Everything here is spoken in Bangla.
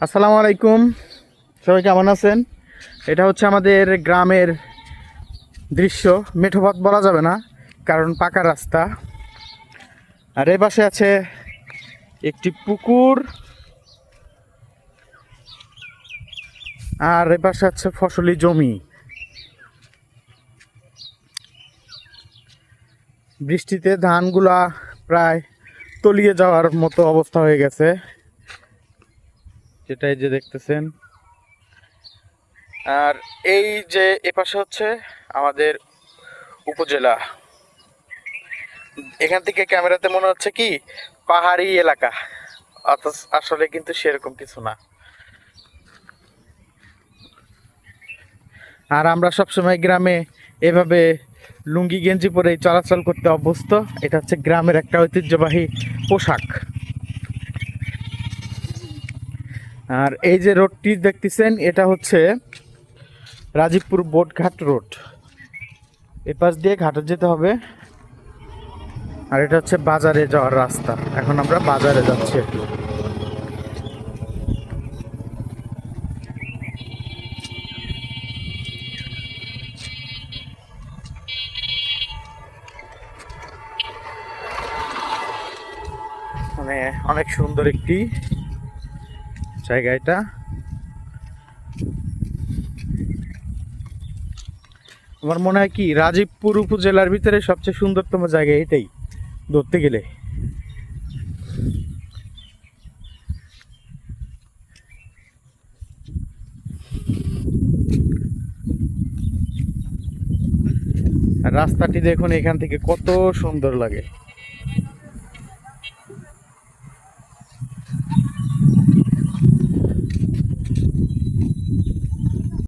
আসসালামু আলাইকুম, সবাই কেমন আছেন? এটা হচ্ছে আমাদের গ্রামের দৃশ্য। মেঠো পথ বলা যাবে না, কারণ পাকা রাস্তা। আর এই পাশে আছে একটি পুকুর, আর এ পাশে আছে ফসলি জমি। বৃষ্টিতে ধানগুলা প্রায় তলিয়ে যাওয়ার মতো অবস্থা হয়ে গেছে, যেটাই যে দেখতেছেন। আর এই যে এপাশে হচ্ছে আমাদের উপজেলা। এখান থেকে ক্যামেরাতে মনে হচ্ছে কি পাহাড়ি এলাকা, অথচ আসলে কিন্তু সেরকম কিছু না। আর আমরা সবসময় গ্রামে এভাবে লুঙ্গি গেঞ্জি পরে চলাচল করতে অভ্যস্ত। এটা হচ্ছে গ্রামের একটা ঐতিহ্যবাহী পোশাক। আর এই যে রোডটি দেখতেছেন, এটা হচ্ছে রাজীবপুর বোটঘাট রোড। এপাশ দিয়ে ঘাটে যেতে হবে। আর এটা হচ্ছে বাজারে যাওয়ার রাস্তা। এখন আমরা বাজারে যাচ্ছি একটু। মানে অনেক সুন্দর একটি জায়গা এটা। আমার মনে হয় কি রাজীবপুর উপজেলার ভিতরে সবচেয়ে সুন্দরতম জায়গা এটাই ধরতে গেলে। রাস্তাটি দেখুন এখান থেকে কত সুন্দর লাগে।